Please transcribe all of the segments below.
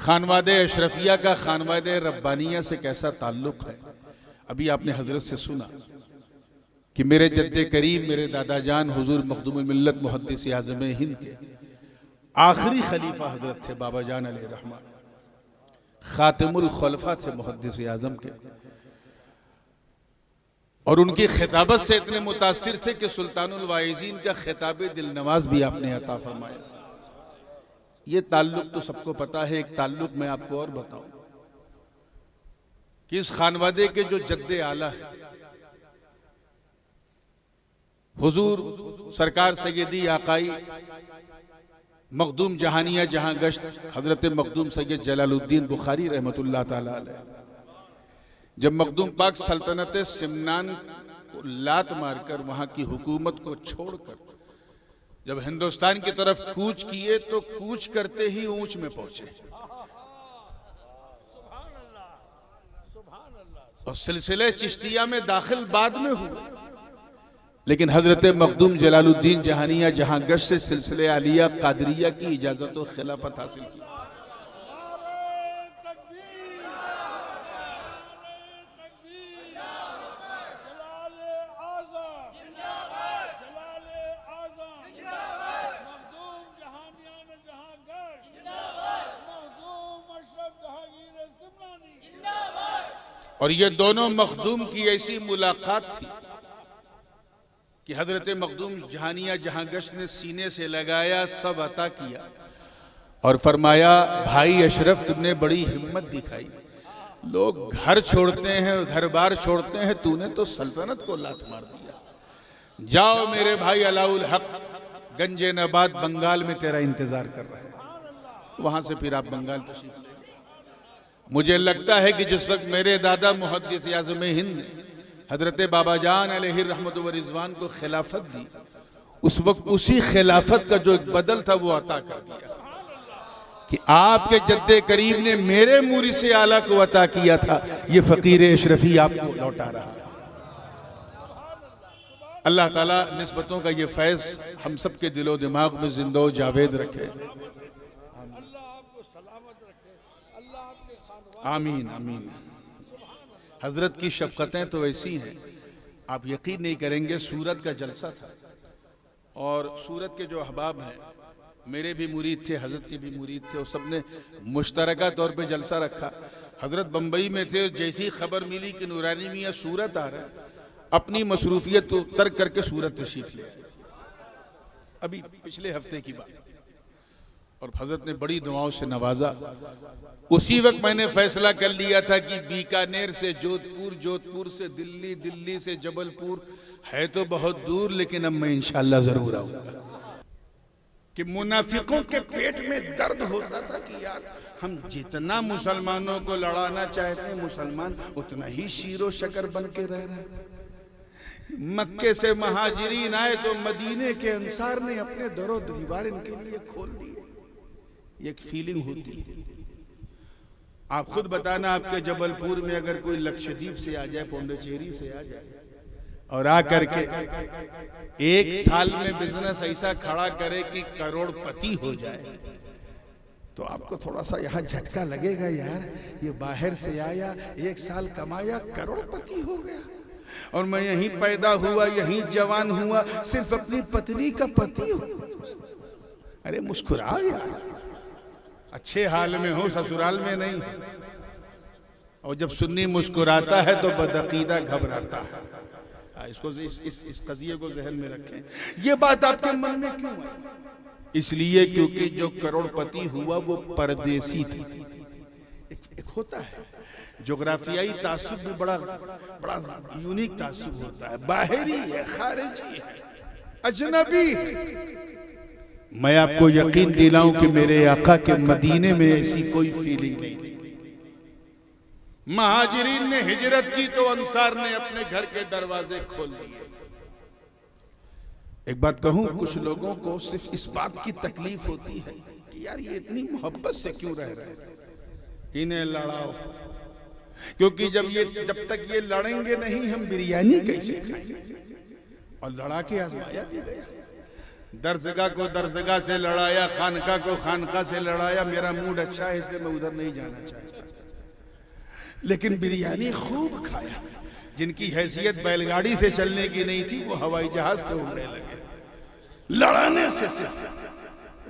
खानवादे अशरफिया का खानवादे रब्बानिया से कैसा ताल्लुक है। अभी आपने हजरत से सुना कि मेरे जद्दे करीम, मेरे दादा जान हुजूर मखदूम मिल्लत मुहद्दिस आज़म हिंद के आखिरी खलीफा हजरत थे बाबा जान अलैहि रहमान, खातिमुल खुलफा थे मुहद्दिस आज़म के, और उनकी खिताबत से इतने मुतासिर थे कि सुल्तानुल वाइज़ीन का खिताब दिल नवाज भी आपने अता फरमाया। ये ताल्लुक तो सबको पता है। एक ताल्लुक मैं आपको और बताऊं कि इस खानवादे के जो जद्दे आला है हुजूर सरकार सैयदी आकाई मखदूम जहानिया जहां गश्त हजरत मखदूम सैयद जलालुद्दीन बुखारी रहमतुल्लाह ताला अलैह, जब मखदूम पाक सल्तनत सिमनान को लात मारकर वहां की हुकूमत को छोड़कर जब हिंदुस्तान की तरफ कूच किए तो कूच करते ही ऊंच में पहुंचे और सिलसिले चिश्तिया में दाखिल बाद में हुए, लेकिन हजरत मखदूम जलालुद्दीन जहानिया जहां गश्त से सिलसिले आलिया कादरिया की इजाजत और खिलाफत हासिल की। और ये दोनों मखदूम की ऐसी मुलाकात थी कि हजरत मखदूम जहानिया जहां गश्त ने सीने से लगाया, सब अता किया और फरमाया, भाई अशरफ तुमने बड़ी हिम्मत दिखाई। लोग घर छोड़ते हैं, घर बार छोड़ते हैं, तूने तो सल्तनत को लात मार दिया। जाओ मेरे भाई अलाउल हक गंजे नबाद बंगाल में तेरा इंतजार कर रहा है। वहां से फिर आप बंगाल तशरीफ ले। मुझे लगता है कि जिस वक्त मेरे दादा मुहद्दिस आज़म हिंद ने हजरत बाबा जान अलैहि रहमत व रिज़वान को खिलाफत दी, उस वक्त उसी खिलाफत का जो एक बदल था वो अता कर दिया कि आपके जद्दे करीब ने मेरे मूरी से आला को अता किया था। ये फकीर अशरफी आपको लौटा रहा है। अल्लाह ताला निस्बतों का ये फैज़ हम सब के दिलो दिमाग में जिंदा जावेद रखे। आमीन आमीन। हजरत की शफ़क़तें तो ऐसी हैं, आप यकीन नहीं करेंगे। सूरत का जलसा था और सूरत के जो अहबाब हैं, मेरे भी मुरीद थे, हजरत के भी मुरीद थे, और सब ने मुश्तरका तौर पे जलसा रखा। हजरत बम्बई में थे, जैसी खबर मिली कि नूरानी मियाँ सूरत आ रहा है, अपनी मसरूफियत को तर्क करके सूरत तशरीफ ले। अभी पिछले हफ्ते की बात, और हजरत ने बड़ी दुआओं से नवाजा। उसी वक्त मैंने फैसला कर लिया था कि बीकानेर से जोधपुर, जोधपुर से दिल्ली, दिल्ली से जबलपुर, है तो बहुत दूर, लेकिन अब मैं इंशाअल्लाह जरूर आऊंगा। कि मुनाफिकों के पेट में दर्द होता था कि यार हम जितना मुसलमानों को लड़ाना चाहते हैं, मुसलमान उतना ही शीरो शकर बन के रह रहे हैं। मक्के से महाजिरीन आए तो मदीने के अंसार ने अपने दरो दीवार इनके लिए खोल दिए। एक फीलिंग होती है। आप खुद बताना, आपके जबलपुर में अगर कोई लक्षद्वीप से आ जाए, पौंडीचेरी से आ जाए और आ करके एक साल में बिजनेस ऐसा खड़ा करे कि करोड़पति हो जाए, तो आपको थोड़ा सा यहाँ झटका लगेगा। यार ये बाहर से आया, एक साल कमाया, करोड़पति हो गया, और मैं यहीं पैदा हुआ, यहीं जवान हुआ, सिर्फ अपनी पत्नी का पति हूं। अरे मुस्कुराओ यार, अच्छे हाल में हो, ससुराल में नहीं। और जब सुन्नी मुस्कुराता है तो बदअकीदा घबराता है। इसको इस कज़िये को ज़हन में रखें। ये बात आपके मन में क्यों आई? इसलिए क्योंकि जो करोड़पति हुआ वो परदेसी था। एक होता है जोग्राफियाई तासुब भी बड़ा यूनिक तासुब होता है। बाहरी है, खारिजी है, अजनबी है। मैं आपको यकीन दिलाऊं कि मेरे आका के मदीने में ऐसी कोई फीलिंग नहीं थी। महाजिरीन ने हिजरत की तो अंसार ने अपने घर के दरवाजे खोल दिए। एक बात कहूं, कुछ लोगों को सिर्फ इस बात की तकलीफ होती है कि यार ये इतनी मोहब्बत से क्यों रह रहे हैं, इन्हें लड़ाओ। क्योंकि जब तक ये लड़ेंगे नहीं, हम बिरयानी कैसे खाएंगे। और लड़ा के आजमाया भी गया। दरसगाह को दरसगाह से लड़ाया, खानका को खानका से लड़ाया। मेरा मूड अच्छा है इसलिए मैं उधर नहीं जाना चाहता, लेकिन बिरयानी खूब खाया। जिनकी हैसियत बैलगाड़ी से चलने की नहीं थी वो हवाई जहाज से उड़ने लगे लड़ाने से। सिर्फ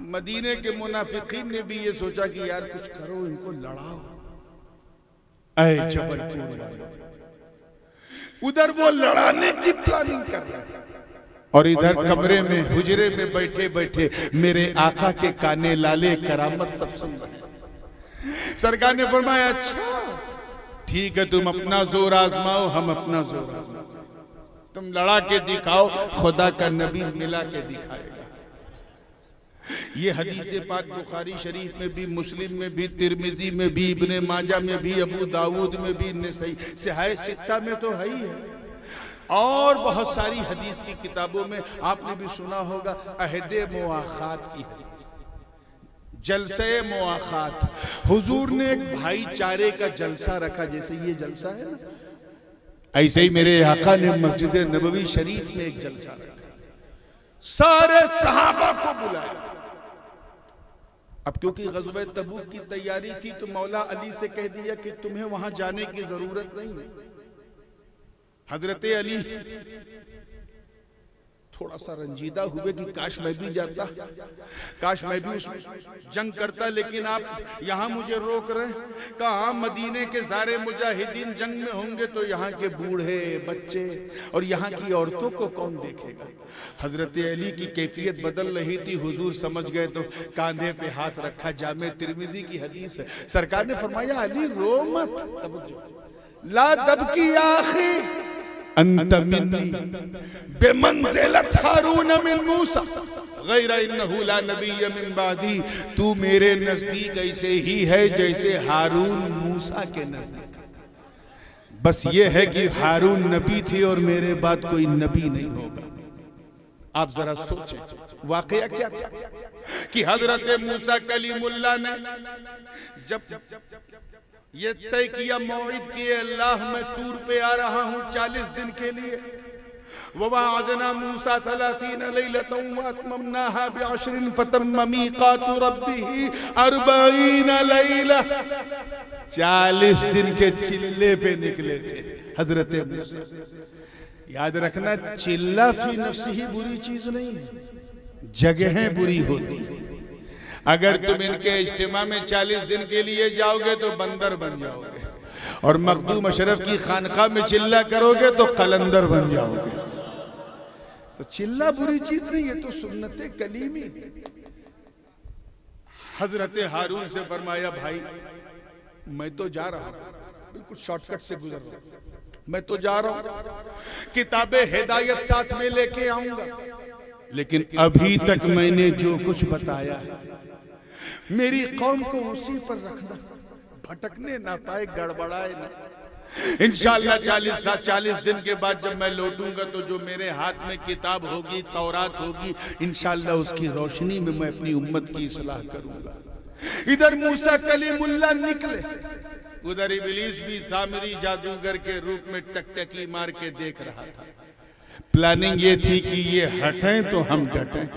मदीने के मुनाफिकीन ने भी ये सोचा कि यार कुछ करो, इनको लड़ाओ। ऐ जबलपुर वालों, उधर वो लड़ाने की प्लानिंग कर रहे हैं और इधर कमरे में हुजरे में बैठे बैठे मेरे आका के काने लाले करामत सब सुन रहे हैं। सरकार ने फरमाया अच्छा ठीक है, तुम अपना जोर आजमाओ, हम अपना जोर आजमाओ। तुम लड़ा के दिखाओ, खुदा का नबी मिला के दिखाएगा। ये हदीस पाक बुखारी शरीफ में भी, मुस्लिम में भी, तिरमिजी में भी, इब्ने माजा में भी, अबू दाऊद में भी, नसई सिहाह सित्ता में तो है ही है, और बहुत सारी हदीस की किताबों में आपने भी सुना होगा अहदे मुआखात की हदीस, जलसे मुआखात। हुजूर ने एक भाईचारे का जलसा रखा, जैसे ये जलसा है ना, ऐसे ही मेरे आका ने मस्जिद नबवी शरीफ में एक जलसा रखा, सारे सहाबा को बुलाया। अब क्योंकि ग़ज़वा तबूक की तैयारी थी तो मौला अली से कह दिया कि तुम्हें वहां जाने की जरूरत नहीं है। हजरत अली थोड़ा सा रंजीदा हुए कि काश मैं भी जाता, काश मैं भी उसमें जंग करता, लेकिन आप यहाँ मुझे रोक रहे। कहा मदीने के सारे मुजाहिदीन जंग में होंगे तो यहाँ के बूढ़े बच्चे और यहाँ की औरतों को कौन देखेगा। हजरत अली की कैफियत बदल रही थी, हुजूर समझ गए तो कांधे पे हाथ रखा। जामे तिरमिजी की हदीस है, सरकार ने फरमाया अली रो मत, ला दबकी आखी अंत मिन्नी बेमंज़िलत हारून मिन मूसा गैर इन्नहु ला नबिय्य मिन बादी। तू मेरे नजदीक ऐसे ही है जैसे हारून मूसा के नजदीक। बस ये है कि हारून नबी थे और मेरे बाद कोई नबी नहीं होगा। आप जरा सोचें वाकया क्या था कि हजरत मूसा कलीमुल्लाह ने जब ये तय किया, मौइद किए, अल्लाह मैं तूर पे आ रहा हूं 40 दिन के लिए। ववाअदना मूसा 30 लैलतन वअतममनाहा बिअश्रिन फतम्म मीक़ातु रब्बिही 40 लैला। 40 दिन के चिल्ले पे निकले थे हजरत मूसा। याद रखना, चिल्ला फी नफ्सी ही बुरी चीज नहीं है, जगहें बुरी होती है। अगर तुम इनके इज्तिमा में 40 दिन के लिए जाओगे तो बंदर बन जाओगे, और मखदूम अशरफ की खानका में चिल्ला करोगे तो कलंदर बन जाओगे। तो चिल्ला बुरी चीज नहीं है, तो सुन्नते कलीमी। हजरत हारून से फरमाया भाई मैं तो जा रहा हूं, बिल्कुल शॉर्टकट से गुजर रहा हूं, मैं तो जा रहा हूं, किताबे हिदायत साथ में लेके आऊंगा, लेकिन अभी तक मैंने जो कुछ बताया है मेरी कौम को उसी पर रखना, भटकने ना पाए, गड़बड़ाए ना। इंशाअल्लाह 40 दिन के बाद जब मैं लौटूंगा तो जो मेरे हाथ में किताब होगी, तौरात होगी, इंशाअल्लाह उसकी रोशनी में मैं अपनी उम्मत की इस्लाह करूंगा। इधर मूसा कलीमुल्लाह निकले, उधर इब्लीस भी सामरी जादूगर के रूप में टकटकी मार के देख रहा था। प्लानिंग ये थी कि ये हटें तो हम डटें।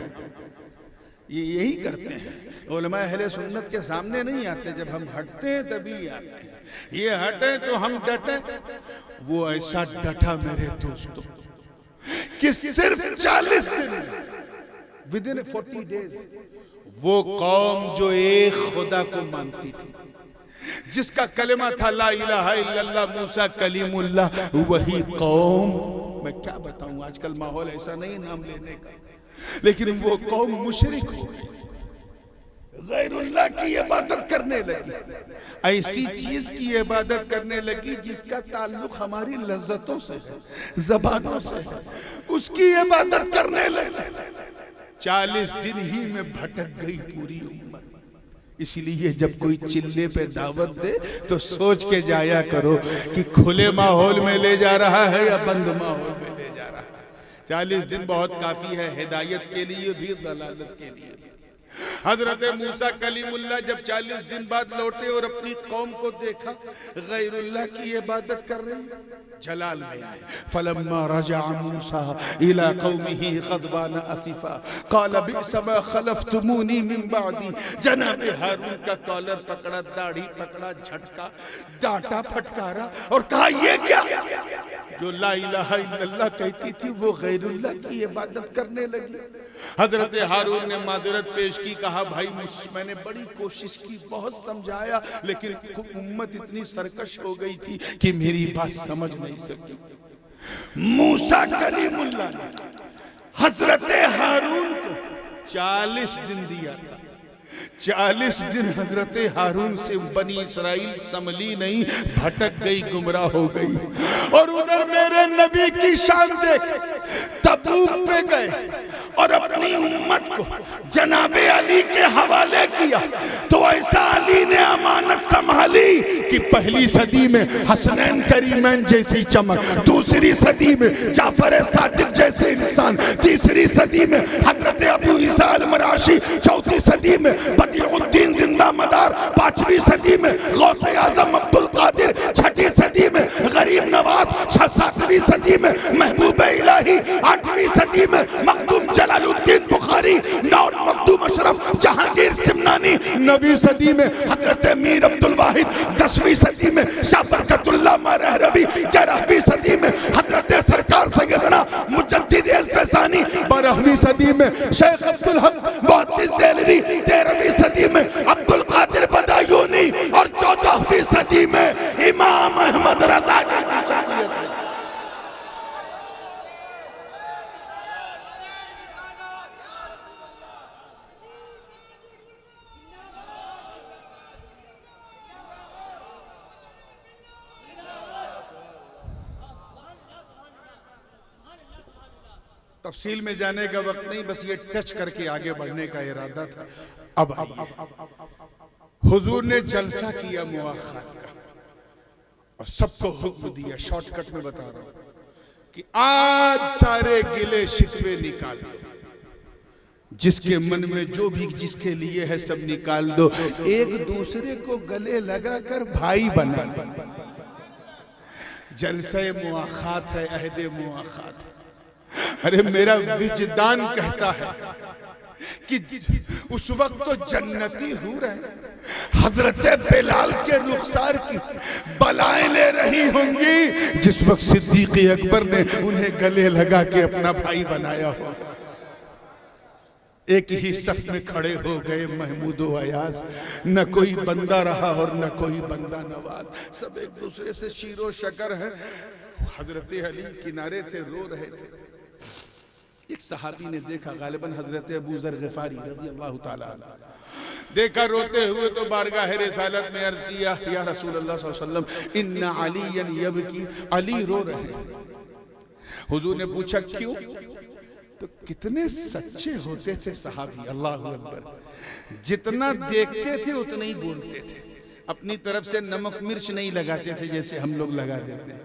ये यही करते हैं, उलमा अहले सुन्नत के सामने नहीं आते, जब हम हटते हैं तभी आते हैं। ये हटें तो हम डटें। वो ऐसा डटा मेरे दोस्तों कि सिर्फ 40 दिन, विद इन 40 डेज, वो कौम जो एक खुदा को मानती थी, जिसका कलिमा था ला इलाहा इल्लल्लाह मूसा कलीमुल्लाह, वही कौम। मैं क्या बताऊं, आजकल माहौल ऐसा नहीं नाम लेने का, लेकिन वो कौम मुशरिक हो गई, गैरुल्लाह की इबादत करने लगी, ऐसी चीज की इबादत करने लगी जिसका ताल्लुक हमारी लज्जतों से है, ज़बानों से है, उसकी इबादत करने लगी। 40 दिन ही में भटक गई पूरी उम्मत। इसलिए जब कोई चिल्ले पे दावत दे तो सोच के जाया करो कि खुले माहौल में ले जा रहा है या बंद माहौल में ले जा रहा है। 40 दिन बहुत काफी है, हिदायत के लिए भी, दलालत के लिए भी। हजरत मूसा कलीमुल्लाह जब 40 दिन बाद लौटे और अपनी कौम को देखा गैरुल्लाह की इबादत कर रही, जलाल में आए। फलम्मा रजा मूसा इला कौमिही गज़बान असिफा क़ाल बि'सा मा खलफ्तुमूनी मिन बादी। जनाब हारून का कॉलर पकड़ा, दाढ़ी पकड़ा, झटका, डांटा, फटकारा और कहा ये क्या? जो ला इलाहा इल्लल्लाह कहती थी वो गैरुल्लाह की इबादत करने लगी। हजरत हारून ने माजरत पेश की, कहा भाई मैंने बड़ी कोशिश की, बहुत समझाया, लेकिन उम्मत इतनी सरकश हो गई थी कि मेरी बात समझ नहीं सकी। मूसा कलीमुल्लाह ने हजरत हारून को 40 दिन दिया था। 40 दिन हजरत हारून से बनी इसराइल संभली नहीं, भटक गई, गुमराह हो गई। और उधर मेरे नबी की शान देख, तबूक पे गए और अपनी उम्मत को जनाबे अली के हवाले किया, तो ऐसा अली ने अमानत संभाली कि पहली सदी में हसनैन करीमैन जैसी चमक, दूसरी सदी में जाफर सादिक जैसे इंसान, तीसरी सदी में हजरत अबू ईसा अल-मराशी, चौथी सदी में बदिउद्दीन जिंदा मदार, पांचवी सदी में गौसे आजम अब्दुल कादिर, छठी सदी में गरीब नवाज, 7वीं सदी में महबूब इलाही, 8वीं सदी में मखदूम जलालुद्दीन बुखारी, 9 मखदूम अशरफ जहांगीर सिमनानी, 9वीं सदी में हजरत मीर अब्दुल वाहिद, 10वीं सदी में शाह बरकतुल्लाह महरवी, 11वीं सदी में हजरत सरकार सैयदना मुजद्दिद अल-फैसानी, 12वीं सदी में शेख अब्दुल हक मुहद्दिस देलवी, 13वीं सदी में अब्दुल कादिर बदायूनी और 14वीं सदी में इमाम अहमद रजा जैसी शख्सियत है। तफसील में जाने का वक्त नहीं, बस ये टच करके आगे बढ़ने का इरादा था। अब हुजूर ने जलसा किया मुआखात का और सबको हुक्म दिया, शॉर्टकट में बता रहा हूं कि आज सारे गिले शिकवे निकाल दो, जिसके मन में जो भी जिसके लिए है सब निकाल दो, एक दूसरे को गले लगाकर भाई बना। जलसे मुआखात है, अहदे मुआखात है। अरे मेरा विजदान कहता है कि उस वक्त तो जन्नती हूर है हजरत बिलाल के रुखसार की बलाएं ले रही होंगी जिस वक्त सिद्दीक अकबर ने उन्हें गले लगा के अपना भाई बनाया हो। एक ही सफ में खड़े हो गए महमूद व अयाज, न कोई बंदा रहा और न कोई बंदा नवाज, सब एक दूसरे से शीरो शकर है। हजरत अली किनारे थे, रो रहे थे। एक सहाबी ने देखा, गालिबन हजरत अबू ज़र ग़िफ़ारी रज़ी अल्लाह ताला देखा रोते हुए, तो बारगाह रिसालत में अर्ज किया, या रसूल अल्लाह सल्लल्लाहु अलैहि वसल्लम इन्ना अलीयन यबकी, अली रो रहे हैं। हुजूर ने पूछा क्यों? तो कितने सच्चे होते थे सहाबी, अल्लाहु अकबर। जितना देखते थे उतना ही बोलते थे, अपनी तरफ से नमक मिर्च नहीं लगाते थे जैसे हम लोग लगा देते हैं।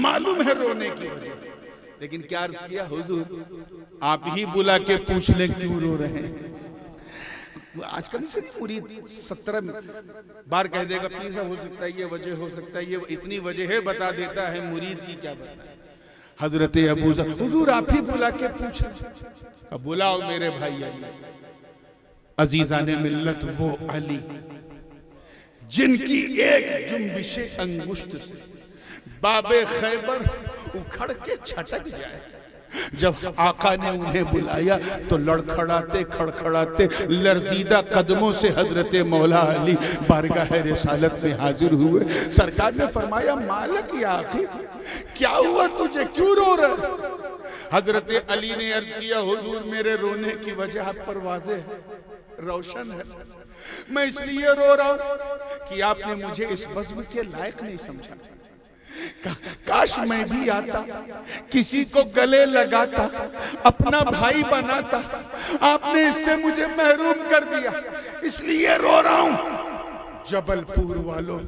मालूम है रोने की वजह, लेकिन क्या अर्ज किया, हुजूर आप ही बुला के पूछ ले क्यों रो रहे हैं। आजकल से नहीं, मुरीद 17 बार कह देगा प्लीज हो सकता है ये वजह, हो सकता है ये, इतनी वजह बता देता है, मुरीद की क्या बताए। हजरत अबू ज़र, हुजूर आप ही बुला के पूछ, बुलाओ मेरे भाई अली, अजीज़ाने मिल्लत वो अली जिनकी एक जुम्बिशे अंगुष्ठ से बाबे खैबर उखड़ के छटक जाए। जब आका ने उन्हें बुलाया तो लड़खड़ाते खड़खड़ाते लरजीदा कदमों से हजरत मौला अली बारगाह रिसालत में हाजिर हुए। सरकार ने फरमाया, मालिक या आखिर क्या हुआ तुझे, क्यों रो रहा? हजरत अली ने अर्ज किया, हुजूर मेरे रोने की वजह आप पर वाज़ेह है, रोशन है। मैं इसलिए रो रहा हूं कि आपने मुझे इस बज़्म के लायक नहीं समझा। काश मैं भी आता, किसी को गले लगाता, अपना भाई बनाता, आपने इससे मुझे महरूम कर दिया, इसलिए रो रहा हूं। जबलपुर वालों,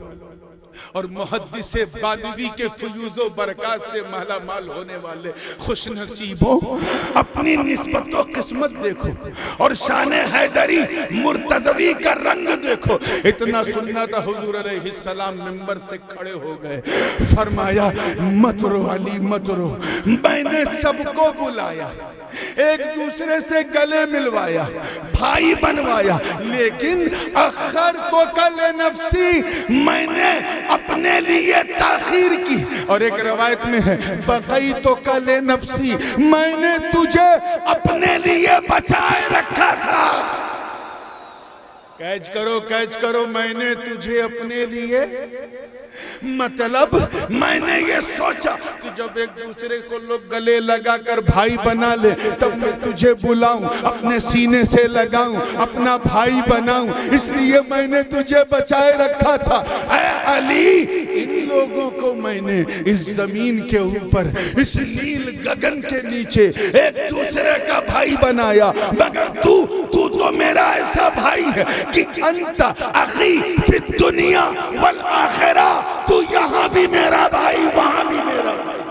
और मुहद्दिसे बानवी के फयूज़ो बरकत से माला माल होने वाले खुश नसीबों, अपनी निस्बत और किस्मत देखो और शान हैदरी मुर्तज़वी का रंग देखो। इतना सुनना था, हुजूर अलैहिस्सलाम मिंबर से खड़े हो गए, फरमाया मत रो अली मत रो, मैंने सबको बुलाया, एक दूसरे से गले मिलवाया, भाई बनवाया, लेकिन अखर तो कल नफ्सी, मैंने अपने लिए ताखीर की। और एक रवायत में है बकई तो कल नफ्सी, मैंने तुझे अपने लिए बचाए रखा था। कैच करो, मैंने तुझे अपने लिए, मतलब मैंने ये सोचा कि जब एक दूसरे को लोग गले लगाकर भाई बना ले, तब मैं तुझे बुलाऊं, अपने सीने से लगाऊं, अपना भाई बनाऊं, इसलिए मैंने तुझे बचाए रखा था। ऐ अली, इन लोगों को मैंने इस जमीन के ऊपर, इस नील गगन के नीचे एक दूसरे का भाई बनाया, मगर तू तो मेरा ऐसा भाई है कि अंता अखी फिद दुनिया वल आखिरा, तू यहां भी मेरा भाई, वहां भी मेरा भाई।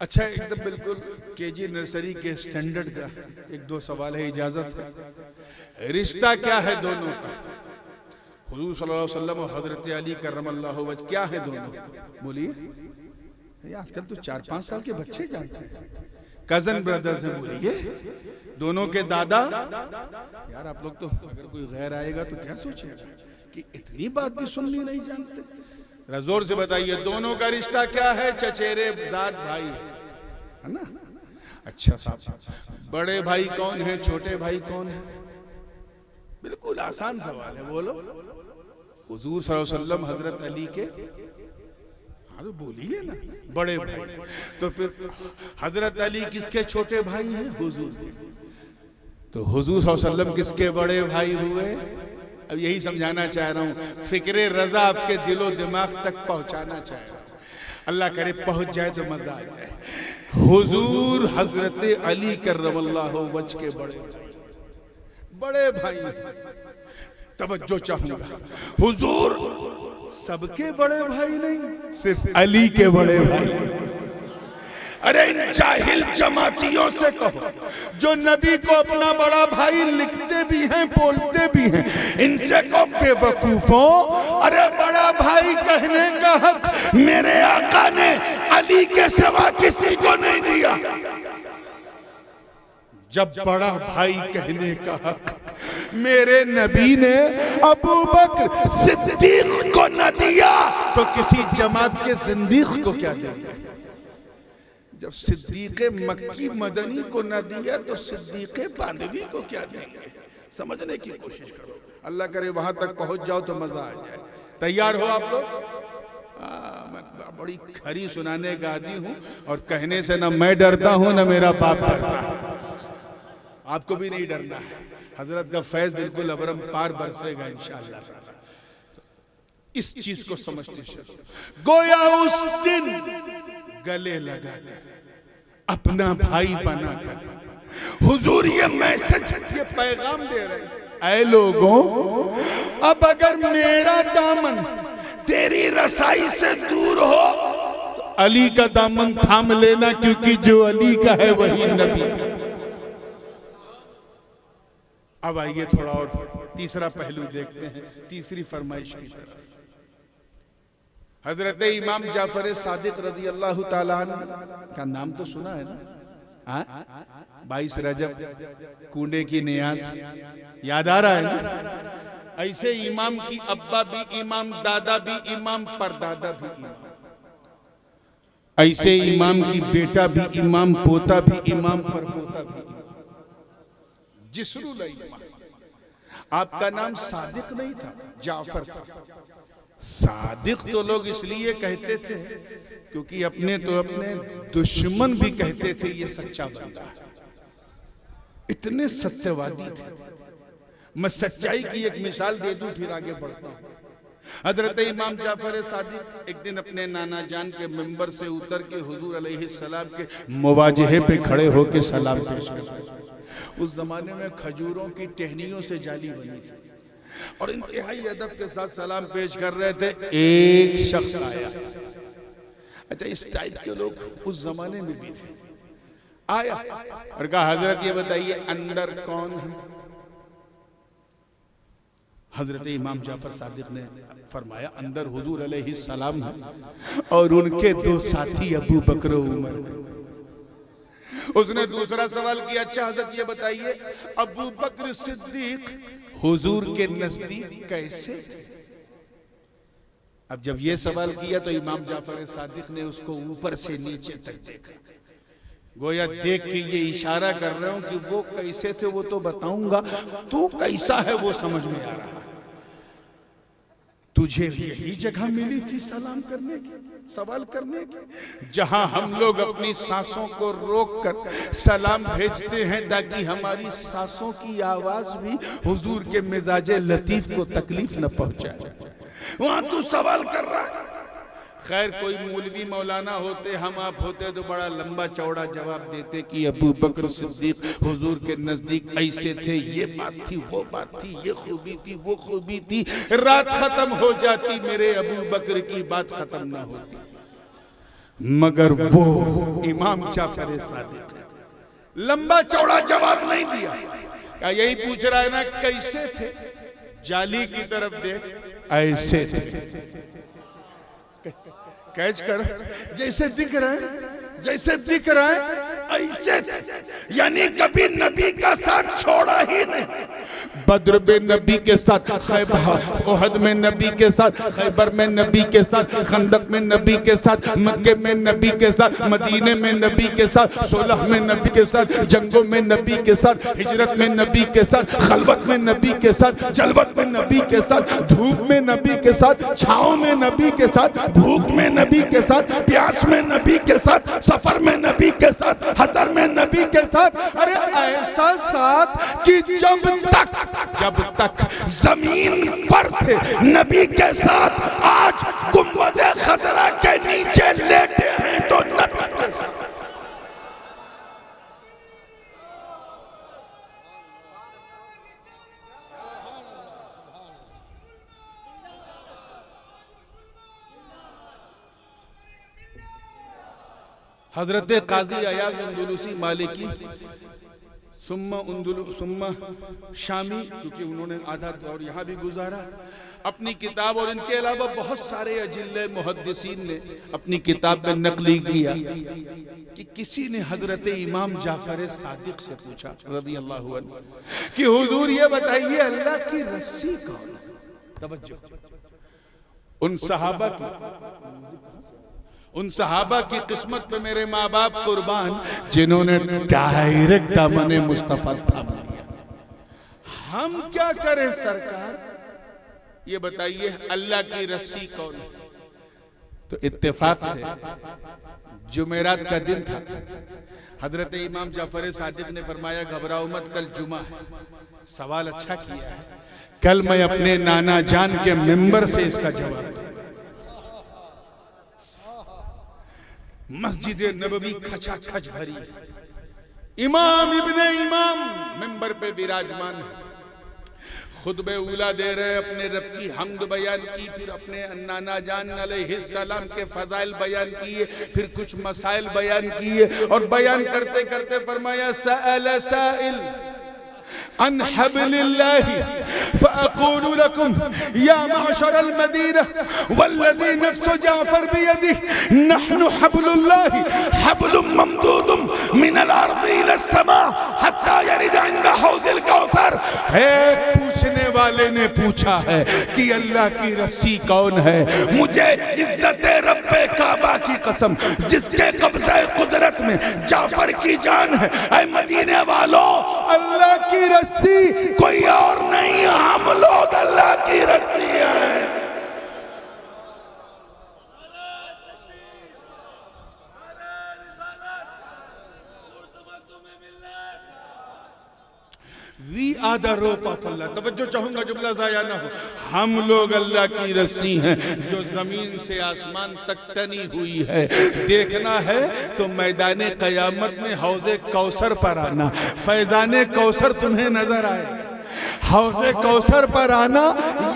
अच्छा, एकदम बिल्कुल केजी नर्सरी के स्टैंडर्ड का एक दो सवाल है, इजाजत है। रिश्ता क्या है दोनों का? हुजूर सल्लल्लाहु अलैहि वसल्लम और हजरत अली करमल्लाहु वजह क्या है दोनों? बोलिए। आजकल तो 4-5 साल के बच्चे जानते हैं, कजन ब्रदर्स हैं। बोलिए, दोनों के दादा। यार आप लोग तो, अगर कोई गैर आएगा तो क्या सोचेगा कि इतनी बात भी सुननी नहीं जानते। जोर से बताइए, दोनों का रिश्ता क्या है? चचेरे जात भाई है ना। अच्छा साहब, बड़े भाई कौन है, छोटे भाई कौन है? बिल्कुल आसान सवाल है, बोलो। हुजूर सल्लल्लाहु अलैहि वसल्लम हजरत अली के, हाँ तो बोलिए ना, बड़े भाई। तो फिर हजरत अली किसके छोटे भाई हैं? हुजूर। तो हुजूर सल्लल्लाहु अलैहि वसल्लम किसके बड़े भाई हुए? अब यही समझाना चाह रहा हूं, फिक्रे रजा आपके दिलो दिमाग तक पहुंचाना चाह रहा हूं। अल्लाह करे पहुंच जाए तो मजा आ जाए। हुजूर हजरत अली करमल्लाहु वजह के बड़े भाई। तवज्जो चाहूंगा, हुजूर सबके बड़े भाई नहीं, सिर्फ अली के बड़े भाई। अरे इन जाहिल जमातियों से कहो जो नबी को अपना बड़ा भाई लिखते भी हैं, बोलते भी हैं, इनसे को बेवकूफों, अरे बड़ा भाई कहने का हक मेरे आका ने अली के सिवा किसी को नहीं दिया। जब बड़ा भाई कहने का हक मेरे नबी ने अबू बकर सिद्दीक को न दिया, तो किसी जमात के जिंदीक को क्या देंगे? जब सिद्दीक़े मक्की मदनी को न दिया तो सिद्दीक़े बानवी को क्या देंगे? समझने की कोशिश करो, अल्लाह करे वहां तक पहुंच जाओ तो मजा आ जाए। तैयार हो आप लोग? मैं बड़ी खरी सुनाने का आदी हूं, और कहने से ना मैं डरता हूं ना मेरा बाप डरता है। आपको भी नहीं डरना है, हजरत का फैज बिल्कुल अबरम पार बरसेगा इंशाअल्लाह ताला। इस चीज को समझते चलो, गोया उस दिन गले लगाकर अपना भाई बनाकर हुजूर ये मैसेज, ये पैगाम दे रहे हैं, ऐ लोगों, अब अगर मेरा दामन तेरी रसाई से दूर हो तो अली का दामन थाम लेना, क्योंकि जो अली का है वही नबी का। अब आइए थोड़ा और तीसरा पहलू देखते हैं, तीसरी फरमाइश की तरफ। हजरत इमाम जाफर सादिक रज़ी अल्लाह ताला अन्हु का नाम तो सुना है ना? 22 रजब, कूंडे की नियाज, याद आ रहा है ना? ऐसे इमाम की अब्बा भी इमाम, दादा भी इमाम, परदादा भी इमाम। ऐसे इमाम की बेटा भी इमाम, पोता भी इमाम, परपोता भी इमाम। जिस्रुल इमाम। आपका नाम सादिक नहीं था, जाफर था। सादिक तो लोग इसलिए कहते थे क्योंकि अपने दुश्मन भी कहते थे ये सच्चा बंदा है, इतने सत्यवादी थे। मैं सच्चाई की एक मिसाल दे दूं फिर आगे बढ़ता हूं। हजरत इमाम जाफर सादिक एक दिन अपने नाना जान के मिंबर से उतर के हुजूर अलैहिस्सलाम के मुवाजहे पे खड़े होके सलाम पेश कर। उस जमाने में खजूरों की टहनियों से जाली बनी थी और इंतहाई अदब के साथ सलाम पेश कर रहे थे। एक शख्स आया, अच्छा इस टाइप के लोग उस जमाने में भी थे, आया और कहा हजरत ये बताइए अंदर कौन है? हजरत इमाम जाफर सादिक ने फरमाया अंदर हुजूर अलैहिस्सलाम है और उनके दो साथी अबू बकर उमर। उसने दूसरा सवाल किया, अच्छा हजरत ये बताइए अबू बकर सिद्दीक हुजूर के नजदीक कैसे थे? अब जब ये सवाल किया तो इमाम जाफर सादिक ने उसको ऊपर से नीचे तक देखा, गोया देख के ये इशारा कर रहे हो कि वो कैसे थे वो तो बताऊंगा, तू कैसा है वो समझ में आ रहा है। तुझे यही जगह मिली थी सलाम करने की, सवाल करने की, जहां हम लोग अपनी सांसों को रोककर सलाम भेजते हैं ताकि हमारी सांसों की आवाज भी हुजूर के मिजाजे लतीफ को तकलीफ न पहुंचाए, वहां तू सवाल कर रहा है। खैर कोई मौलवी मौलाना होते, हम आप होते तो बड़ा लंबा चौड़ा जवाब देते कि अबू बकर सिद्दीक हुजूर के नजदीक ऐसे थे, ये बात थी, वो बात थी, ये खूबी थी, वो खूबी थी, रात खत्म हो जाती, मेरे अबू बकर की बात खत्म ना होती। मगर वो इमाम जाफर सादिक ने लंबा चौड़ा जवाब नहीं दिया, क्या यही पूछ रहा है ना कैसे थे? जाली की तरफ देख, ऐसे थे, कैच कर, जैसे दिख रहा है, जैसे दिख रहा है ऐसे थे, यानी कभी नबी का साथ छोड़ा ही नहीं। बद्र में नबी के साथ, ओहद में नबी के साथ, खैबर में नबी के साथ, खंदक में नबी के साथ, मक्के में नबी के साथ, मदीने में नबी के साथ, सोलह में नबी के साथ, जंगों में नबी के साथ, हिजरत में नबी के साथ, खलवत में नबी के साथ, जलवत में नबी के साथ, धूप में नबी के साथ, छाँव में नबी के साथ, भूख में नबी के साथ, प्यास में नबी के साथ, सफर में नबी के साथ, हजर में नबी के साथ। अरे ऐसा साथ कि जब तक जमीन पर थे नबी के साथ, आज गुंबद खतरा के नीचे लेटे हैं तो नबी के साथ। हजरत काजी अयाज अंदलुसी मालिकी सुम्मा शामी, क्योंकि उन्होंने आधा दौर यहाँ भी गुजारा, अपनी किताब और इनके अलावा बहुत सारे अजिल्ले मुहद्दिसीन ने अपनी किताब में नकली किया कि किसी ने हजरत इमाम जाफर सादिक से पूछा रज़ी अल्लाहु अन्हु कि हुजूर ये बताइए अल्लाह की रस्सी कौन है? तवज्जो, उन सहाबा की किस्मत पे मेरे माँ बाप कुर्बान जिन्होंने डायरेक्ट दामने मुस्तफा थाम लिया। हम क्या करें सरकार, ये बताइए अल्लाह की रस्सी कौन है? तो इत्तेफाक से जुमेरात का दिन था, हजरत इमाम जाफर सादिक ने फरमाया घबराओ मत, कल जुमा है। सवाल अच्छा किया है, कल मैं अपने नाना जान के मिंबर से इसका जवाब दूं। मस्जिद नबवी खचा खच भरी, इमाम इब्ने इमाम मिंबर पे विराजमान, खुतबे उला दे रहे, अपने रब की हम्द बयान की, फिर अपने नाना जान अलैहिस्सलाम के फजाइल बयान किए, फिर कुछ मसाइल बयान किए और बयान करते करते फरमाया सअल साइल अन हब्लिल्लाहि फअक़ूलु लकुम या मअशरल मदीना वल्लज़ी नफ्सु जाफर बियदिहि नहनु हब्लुल्लाहि हब्लुम ममदूदुम मिनल अर्दि इलस समा हत्ता यरिद इंद हौज़िल कौसर। एक पूछने वाले ने पूछा है कि अल्लाह की रस्सी कौन है? मुझे इज्जत रब्बे काबा की कसम, जिसके कब्ज़े कुदरत में जाफर की जान है, ऐ मदीने वालों अल्लाह की रस्सी कोई और नहीं, हम लोग अल्लाह की रस्सी है। We are the rope of Allah. तवज्जो चाहूंगा, जुमला जाया ना हो। हम लोग अल्लाह की रस्सी हैं जो जमीन से आसमान तक तनी हुई है। देखना है तो मैदान कयामत में हौज़े कौसर पर आना, फैजाने कौसर तुम्हें नजर आए। हौज़े कौसर पर आना,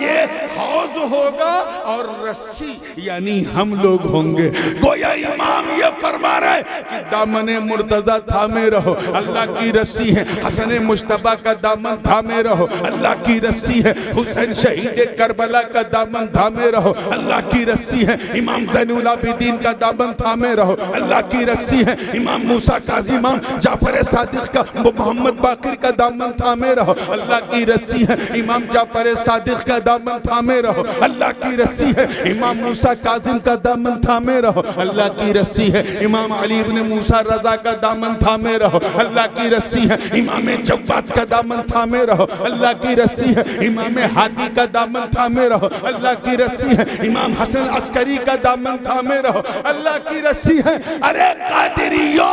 ये हौज होगा और रस्सी यानी हम लोग होंगे। गोया इमाम ये फरमा रहे कि दामने मुर्तजा थामे रहो, अल्लाह की रस्सी है। हसन मुश्तबा का दामन थामे रहो, अल्लाह की रस्सी है। हुसैन शहीद करबला का दामन थामे रहो, अल्लाह की रस्सी है। इमाम ज़ैनुल आबिदीन का दामन थामे रहो, अल्लाह की रस्सी है। इमाम मूसा का, इमाम जाफर सादिक का, मोहम्मद बाकिर का दामन थामे रहो, अल्लाह की रस्सी है। इमाम जाफर सादिक का दामन थामे रहो, अल्लाह की रस्सी है। इमाम मूसा काजिम का दामन थामे रहो, अल्लाह की रस्सी है। इमाम अली इब्न मूसा रजा का दामन थामे रहो, अल्लाह की रस्सी है। इमाम जव्वाद का दामन थामे रहो, अल्लाह की रस्सी है। इमाम हादी का दामन थामे रहो, अल्लाह की रस्सी है। इमाम हसन अस्करी का दामन थामे रहो, अल्लाह की रस्सी है। अरे कादिरियो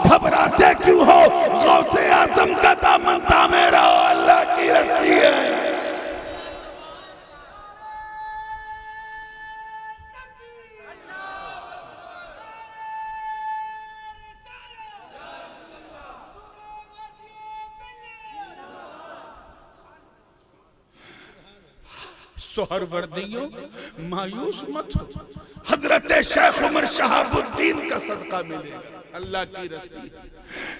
घबराते क्यों हो, गौसे आजम का दामन थामे रहो, अल्लाह की रस्सी है। सोहरवर्दियों मायूस मत हो, हजरत शेख उमर शहाबुद्दीन का सदका मिलेगा, अल्लाह की रस्सी।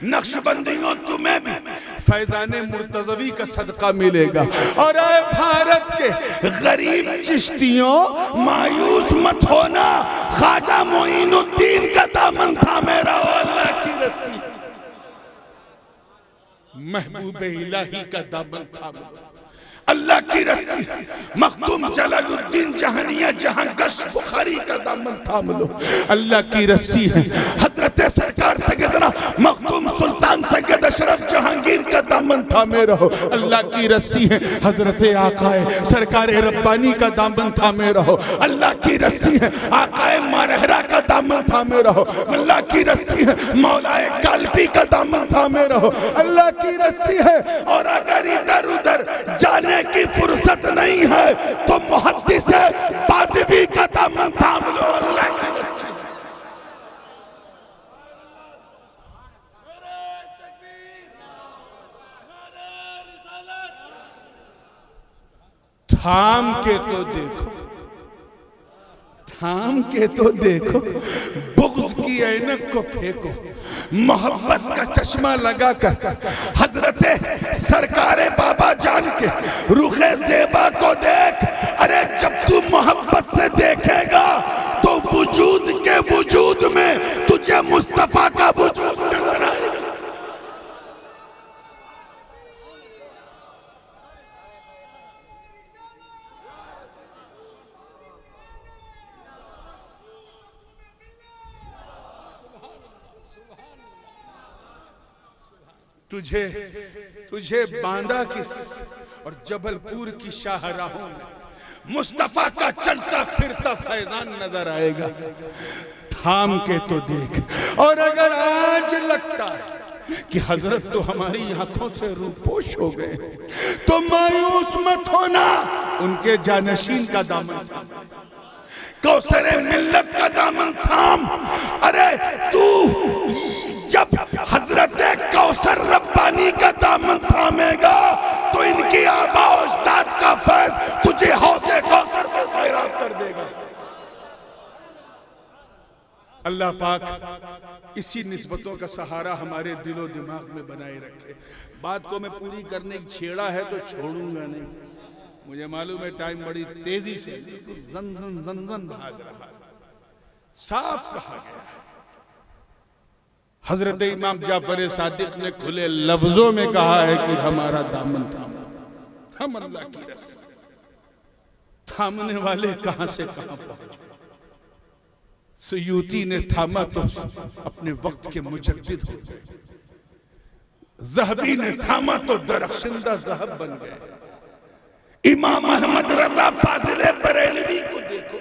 नक्शबंदियों तुम्हें भी फैजाने मुर्तजवी का सदका मिलेगा। और ऐ भारत के गरीब चिश्तियों मायूस मत होना, ख्वाजा मोइनुद्दीन का दामन थामे रहो, अल्लाह की रस्सी। महबूब इलाही का दामन थामे, अल्लाह की रस्सी। मखदूम जलालुद्दीन जहानिया जहां गश बुखारी का दामन थाम लो, अल्लाह की रस्सी है। हजरत सरकार सैयदना मखदूम सुल्तान सैयद अशरफ जहांगीर का दामन थामे रहो, अल्लाह की रस्सी है। हजरत आकाए सरकार रब्बानी का दामन थामे रहो, अल्लाह की रस्सी है। आकाए मारहरा का दामन थामे रहो, अल्लाह की रस्सी है। मौलाए कालपी का दामन थामे रहो, अल्लाह की रस्सी है। और अगर इधर उधर जाने की फुर्सत नहीं है तो मुहद्दिस बादवी का दामन थाम लो, अल्लाह की रस्सी। थाम के तो देखो, थाम के तो देखो, बुग़्ज़ की ऐनक को फेंको, मोहब्बत का चश्मा लगाकर हजरत सरकारे बाबा जान के रुखे ज़ेबा को देख। अरे जब तू मोहब्बत से देखेगा तो वजूद के वजूद में तुझे मुस्तफा का वजूद नजर आएगा। तुझे तुझे बांदा किस और जबलपुर की शाहराहों में मुस्तफा का चलता फिरता फैजान नजर आएगा। थाम के तो देख। और अगर आज लगता है कि हजरत तो हमारी आंखों से रूपोश हो गए तो मायूस मत होना, उनके जानशीन का दामन थाम, कौसरे मिल्लत का दामन थाम। अरे तू जब हजरत कौसर रब्बानी का दामन थामेगा तो इनकी आबा उस्ताद का फैज तुझे हौज़े कौसर पे सैराब कर देगा। अल्लाह पाक इसी निस्बतों का सहारा हमारे दिलो दिमाग में बनाए रखे। बात को मैं पूरी करने की छेड़ा है तो छोड़ूंगा नहीं, मुझे मालूम है टाइम बड़ी तेजी से जन जन जन जन भाग रहा है। साफ कहा गया है, हजरत इमाम जाफर सादिक ने खुले लफ्जों में कहा है कि हमारा दामन थामो, हम अल्लाह की रस्सी। थामने वाले कहां से कहां पहुंच गए। सुयूती ने थामा तो अपने वक्त के मुजद्दिद हो गए, ज़हबी ने थामा तो दरख्शिंदा ज़हब बन गए। इमाम अहमद रजा फाजिले बरेलवी को देखो,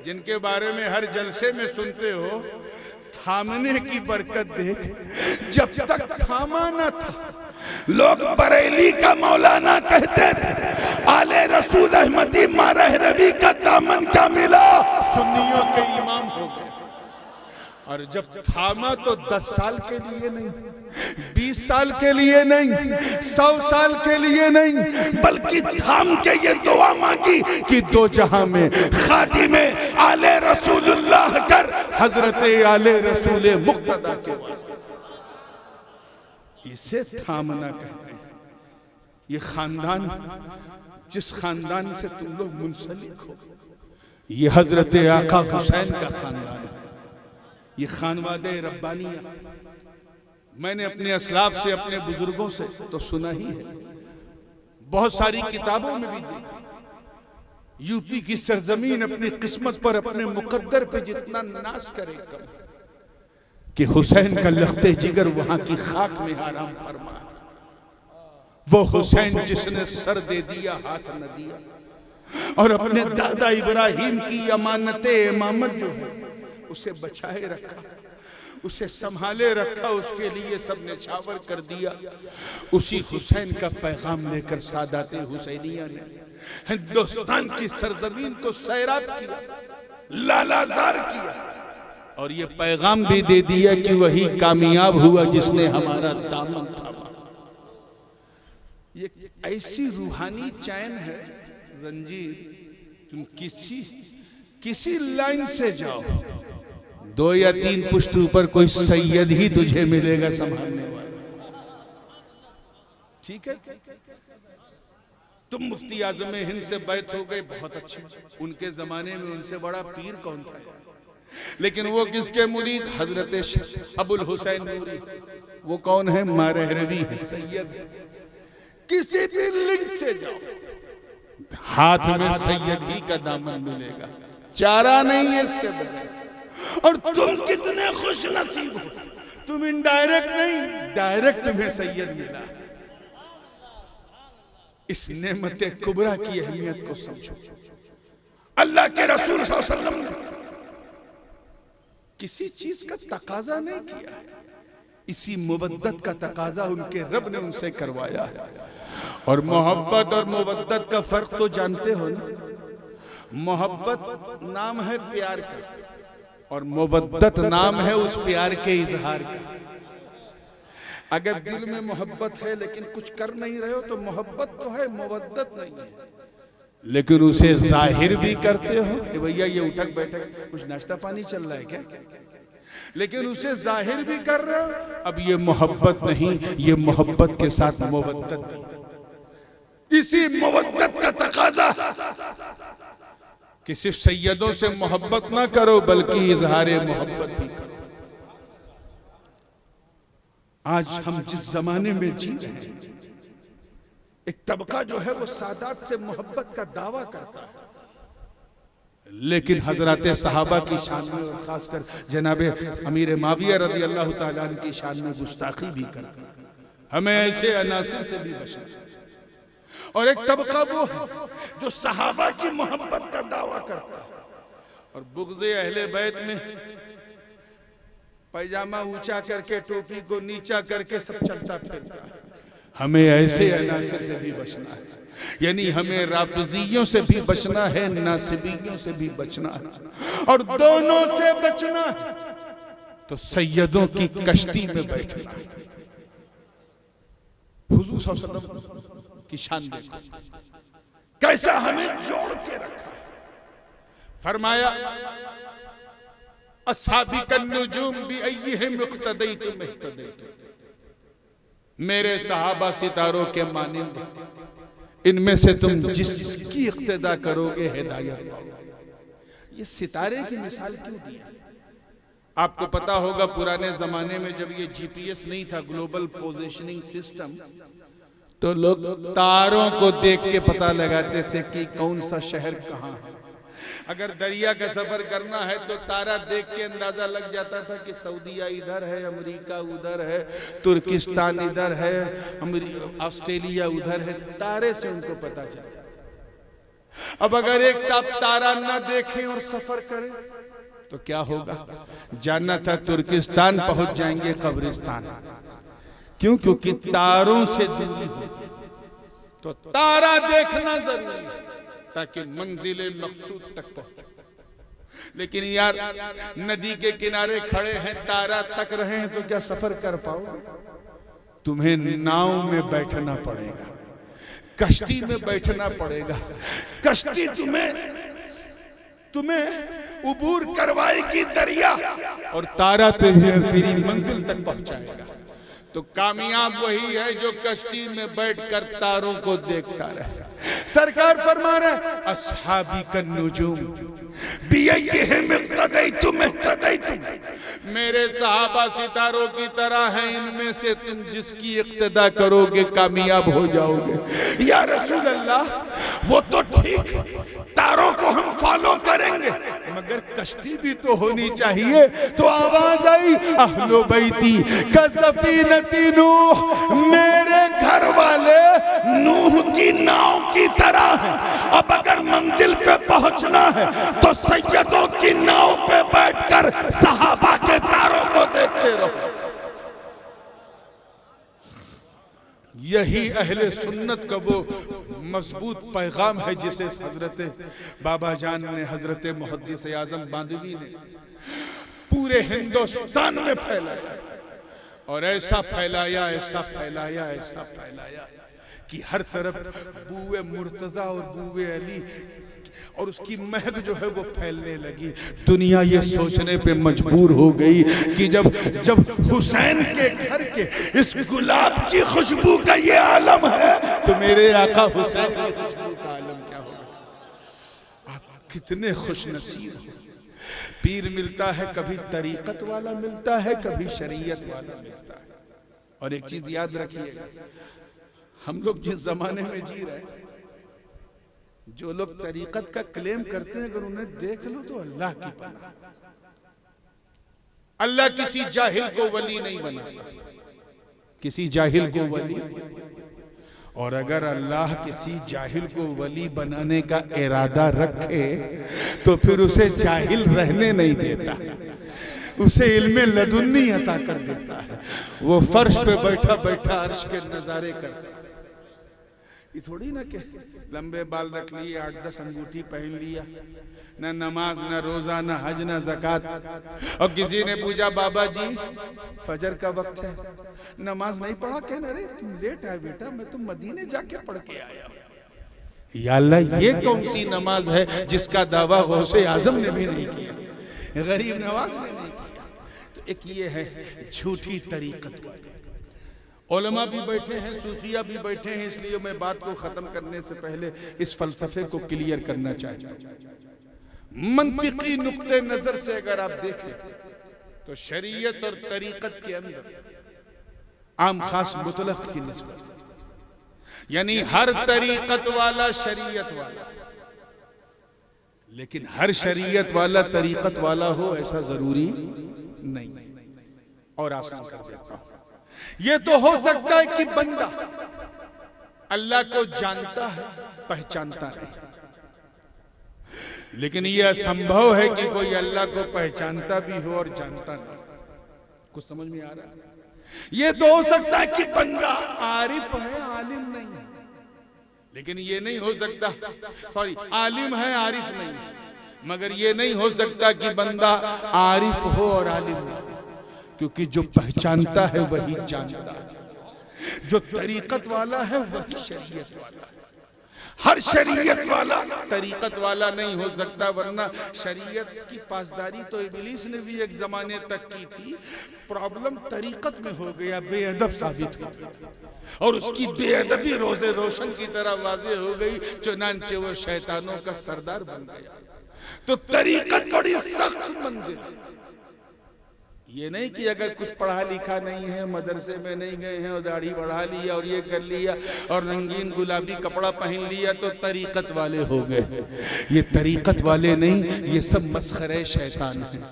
जिनके बारे में हर जलसे में सुनते हो, थामने की बरकत देख। जब तक थामा न था लोग बरेली का मौलाना कहते थे, आले रसूल अहमदी मारह रवि का दामन का मिला, सुन्नियों के इमाम हो गए। और जब थामा तो 10 साल के लिए नहीं, 20 साल के लिए नहीं, 100 साल के लिए नहीं, बल्कि थाम के ये दुआ मांगी कि दो जहां में खादिमे आले रसूलुल्लाह कर, हजरत आले रसूल मुक्तदा के वास्ते। इसे थामना कहते हैं। ये खानदान, जिस खानदान से तुम लोग मुंसलिक हो, ये हजरत आका हुसैन का खानदान है। ये खानवादे रब्बानिया मैंने अपने असलाफ से, अपने बुजुर्गों से तो सुना ही है, बहुत सारी किताबों में भी देखा। यूपी की सरजमीन अपनी किस्मत पर, अपने मुकद्दर पे जितना नाश करे कम, कि हुसैन का लख्ते जिगर वहां की खाक में आराम फरमा। वो हुसैन जिसने सर दे दिया हाथ न दिया, और अपने दादा इब्राहिम की अमानते इमामत जो है उसे बचाए रखा, उसे संभाले रखा, उसके लिए सब निछावर कर दिया। उसी हुसैन का पैगाम लेकर सादाते हुसैनिया ने हिंदुस्तान की सरजमीन को सैराब किया, लालाजार किया, और ये पैगाम भी दे दिया कि वही कामयाब हुआ जिसने हमारा दामन थामा। ये ऐसी रूहानी चैन है जंजीर, तुम किसी लाइन से जाओ, 2 या 3 पुश्त ऊपर कोई सैयद ही तुझे मिलेगा संभालने वाला। ठीक है, तुम मुफ्ती आजम हिंद से बैत हो गए, बहुत अच्छे। उनके जमाने में उनसे बड़ा पीर कौन था? लेकिन वो किसके मुरीद? हजरत अबुल हुसैन नूरी। वो कौन है? मारहरवी है, सैयद है। किसी भी लिंक से जाओ, हाथ में सैयद ही का दामन मिलेगा, चारा नहीं है इसके बगैर। और तुम कितने खुश नसीब हो, तुम इनडायरेक्ट नहीं, डायरेक्ट तुम्हें सैयद मिला। इस नेमत कुबरा की अहमियत को समझो। अल्लाह के रसूल सल्लल्लाहु अलैहि वसल्लम ने किसी चीज का तकाजा नहीं किया, इसी मुवद्दत का तकाजा उनके रब ने उनसे करवाया है। और मोहब्बत और मुवद्दत का फर्क तो जानते हो ना। मोहब्बत नाम है प्यार का, और मुवद्दत नाम है उस प्यार के इजहार का। अगर दिल में मोहब्बत है लेकिन कुछ कर नहीं रहे हो तो मोहब्बत तो है, मुवद्दत नहीं है। लेकिन उसे जाहिर भी करते हो कि भैया ये उठक बैठक कुछ नाश्ता पानी चल रहा है क्या, लेकिन उसे जाहिर भी कर रहे हो, अब ये मोहब्बत नहीं, ये मोहब्बत के साथ मुवद्दत भी। इसी मुवद्दत का तकाजा कि सिर्फ सैयदों से मोहब्बत ना करो बल्कि इजहारे मोहब्बत भी करो। आज हम जिस जमाने में जी रहे हैं, एक तबका जो है वो सादात से मोहब्बत का दावा करता है, लेकिन हजरत सहाबा की शान में और खासकर जनाबे अमीर माविया रज़ी अल्लाह ताला अन्हु की शान में गुस्ताखी भी करता है। हमें ऐसे अनासिर से भी बचना। और एक तबका वो है जो सहाबा की मोहब्बत का दावा करता है और बुग़्ज़े अहले बैत में पैजामा ऊंचा करके, टोपी को नीचा करके सब चलता फिरता है। हमें ऐसे अनासिर से भी बचना है, यानी हमें राफिजियों से भी बचना है, नासिबियों से भी बचना है, और दोनों से बचना है तो सैयदों की कश्ती में बैठना है। हुजूर सल्लल्लाहु अलैहि वसल्लम की शान देखो, कैसा हमें जोड़ के रखा। फरमाया अस्हाबिकन नुजूम बिअय्यिहिम इक़्तदैतुम इक़्तदैतुम, मेरे सहाबा सितारों के मानिंद, इनमें से तुम जिसकी इक़्तिदा करोगे हिदायत पाओगे। ये सितारे की मिसाल क्यों दी? आपको पता होगा पुराने जमाने में जब ये जीपीएस नहीं था, ग्लोबल पोजीशनिंग सिस्टम, तो लोग तारों को देख के पता लगाते थे कि कौन सा शहर कहाँ है। अगर दरिया का सफर करना है तो तारा देख के अंदाजा लग जाता था कि सऊदीया इधर है, अमेरिका उधर है, तुर्किस्तान इधर है, ऑस्ट्रेलिया उधर है, तारे से उनको पता चला। अब अगर एक साथ तारा ना देखें और सफर करें तो क्या होगा? जाना था तुर्किस्तान, पहुंच जाएंगे कब्रिस्तान। क्यों? क्योंकि तारों से दूरी होगी। तो तारा देखना जरूरी है ताकि मंजिले मकसूद तक पहुंचे। लेकिन यार नदी के किनारे खड़े हैं, तारा तक रहे हैं, तो क्या सफर कर पाओगे? तुम्हें नाव में बैठना पड़ेगा, कश्ती में बैठना पड़ेगा। कश्ती तुम्हें उबूर करवाएगी दरिया, और तारा तेरी मंजिल तक पहुंचाएगा। तो कामयाब वही है जो कश्ती में बैठकर तारों को देखता रहे। सरकार फरमा रहे अस्हाबी कन्नुजूम बिय्यिहिम इक़्तदैतुम इक़्तदैतुम, मेरे सहाबा सितारों की तरह हैं, इनमें से तुम जिसकी इक़्तिदा करोगे कामयाब हो जाओगे। या रसूल अल्लाह, वो तो ठीक, तारों को हम फॉलो करेंगे, मगर कश्ती भी तो होनी चाहिए। तो आवाज आई अहलो बैती कसफीनती नूह, मेरे घर वाले नूह की नाव की तरह हैं। अब अगर मंजिल पे पहुंचना है तो सैयदों की नाव पे बैठकर सहाबा के तारों को देखते रहो। यही अहले सुन्नत का वो मजबूत पैगाम है जिसे हजरत बाबा जान ने, हजरत मुहद्दिस आजम बांदवी ने पूरे हिंदुस्तान में फैलाया, और ऐसा फैलाया, ऐसा फैलाया, ऐसा फैलाया कि हर तरफ बूए मुर्तजा और बूए अली और उसकी महक जो है वो फैलने लगी। दुनिया ये सोचने पे मजबूर हो गई कि जब हुसैन के घर के इस गुलाब की खुशबू का ये आलम है, तो मेरे आका हुसैन की खुशबू का आलम क्या होगा। आप कितने खुश नसीब हो। पीर मिलता है, कभी तरीकत वाला मिलता है, कभी शरीयत वाला मिलता है। और एक चीज याद रखिएगा, हम लोग जिस जमाने में जी रहे हैं, जो लोग तरीकत का क्लेम करते हैं, अगर उन्हें देख लो तो अल्लाह की पनाह। अल्लाह किसी जाहिल को वली नहीं बनाता, किसी जाहिल को वली। और अगर अल्लाह किसी जाहिल को वली बनाने का इरादा रखे तो फिर उसे जाहिल रहने नहीं देता, उसे इल्मे लदुन्नी अता कर देता है। वो फर्श पे बैठा बैठा अर्श के नजारे करता है। ये थोड़ी ना कि लंबे बाल रख लिए, 8-10 अंगूठी पहन लिया, न नमाज, न रोजा, न हज, न ज़कात। और किसी ने पूछा बाबा जी फजर का वक्त है, नमाज नहीं पढ़ा? कहना अरे तुम लेट आए बेटा, मैं तो मदीने जाके पढ़ के आया। या अल्लाह, ये कौन सी नमाज है जिसका दावा गौसे आजम ने भी नहीं किया, गरीब नवाज ने नहीं किया। तो एक ये है झूठी तरीकत। उलमा भी बैठे हैं, सूफिया भी बैठे हैं, इसलिए मैं बात को खत्म करने से पहले इस फलसफे को क्लियर करना चाहता हूं। मंतिकी नुक्ते नजर से अगर आप देखें तो शरीयत और तरीकत के अंदर आम खास मुतलक की निस्बत, यानी हर तरीकत वाला शरीयत वाला, लेकिन हर शरीयत वाला तरीकत वाला हो ऐसा जरूरी नहीं। और आसान कर देता हूं, ये तो हो सकता है कि बंदा अल्लाह को जानता है, पहचानता नहीं, लेकिन यह असंभव है कि कोई अल्लाह को पहचानता भी हो और जानता नहीं। कुछ समझ में आ रहा है? ये तो हो सकता है कि बंदा आरिफ है, आलिम नहीं है, लेकिन ये नहीं हो सकता, सॉरी, आलिम है आरिफ नहीं, मगर ये नहीं हो सकता कि बंदा आरिफ हो और आलिम हो, क्योंकि जो पहचानता है वही जानता है। जो तरीकत वाला है वही शरीयत वाला है। हर शरीयत वाला तरीकत वाला नहीं हो सकता, वरना शरीयत की पासदारी तो इब्लीस ने भी एक जमाने तक की थी। प्रॉब्लम तरीकत में हो गया, बेअदब साबित हो गया, और उसकी बेअदबी रोजे रोशन की तरह वाज़ेह हो गई, चुनांचे वो शैतानों का सरदार बन गया। तो तरीकत बड़ी सख्त मंजिल है। ये नहीं कि अगर कुछ पढ़ा लिखा नहीं है, मदरसे में नहीं गए हैं और दाढ़ी बढ़ा लिया और ये कर लिया और रंगीन गुलाबी कपड़ा पहन लिया तो तरीकत वाले हो गए। ये तरीकत वाले नहीं, ये सब मस्खरे शैतान हैं।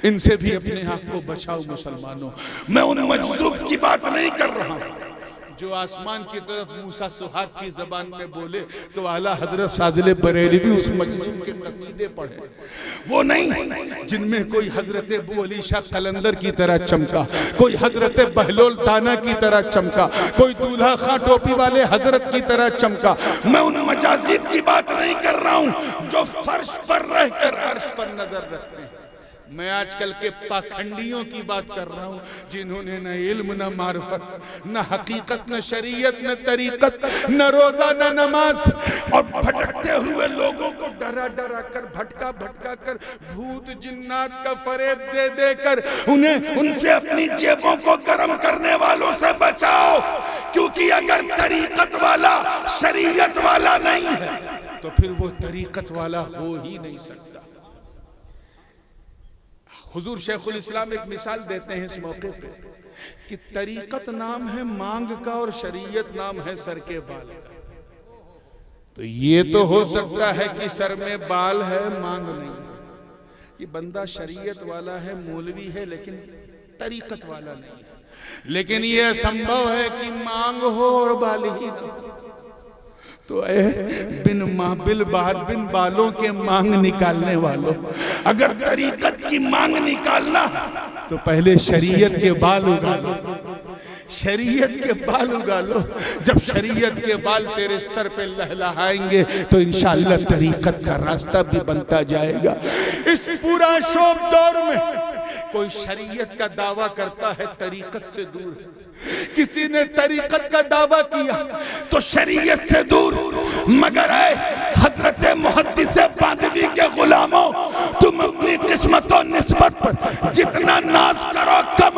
इनसे भी अपने आप को बचाओ मुसलमानों। मैं उन मजजूब की बात नहीं कर रहा हूं जो आसमान की तरफ मूसा सुहाग की जबान में बोले तो आला हजरत फाजिल बरेली भी उस मजलूम के कसीदे पढ़े। वो नहीं जिनमें कोई हजरत अबू अली शाह कलंदर की तरह चमका, कोई हजरत बहलोल ताना की तरह चमका, कोई दूल्हा खां टोपी वाले हजरत की तरह चमका। मैं उन मजाजिद की बात नहीं कर रहा हूं जो फर्श पर रहकर अर्श पर नजर रखते हैं। मैं आजकल के पाखंडियों की बात कर रहा हूं जिन्होंने न इल्म न मार्फत न हकीकत न शरीयत न तरीकत न रोजा न नमाज, और भटकते हुए लोगों को डरा डरा कर भटका भटका कर भूत जिन्नात का फरेब दे देकर उन्हें उनसे अपनी जेबों को गर्म करने वालों से बचाओ। क्योंकि अगर तरीकत वाला शरीयत वाला नहीं है तो फिर वो तरीकत वाला हो ही नहीं सकता। हुजूर शेखुल इस्लाम एक मिसाल देते हैं इस मौके पे कि तरीकत नाम है मांग का और शरीयत नाम है सर के बाल का। तो ये तो हो सकता है कि सर में बाल है मांग नहीं है। ये बंदा शरीयत वाला है मौलवी है लेकिन तरीकत वाला नहीं है। लेकिन ये असंभव है कि मांग हो और बाल ही ना हो। तो बिन बालों के मांग निकालने वालों, अगर तरीकत की मांग निकालना तो पहले शरीयत के बाल उगा लो, शरीयत के बाल उगा लो। जब शरीयत के बाल तेरे सर पे लहलहाएंगे तो इंशाअल्लाह तरीकत का रास्ता भी बनता जाएगा। इस पूरा शोक दौर में कोई शरीयत का दावा करता है तरीकत से दूर है, किसी ने तरीकत का दावा किया तो शरीयत से दूर। मगर है हजरत मुहद्दिस बांदवी के गुलामों, तुम अपनी किस्मत और निस्बत पर जितना नाज करो कम।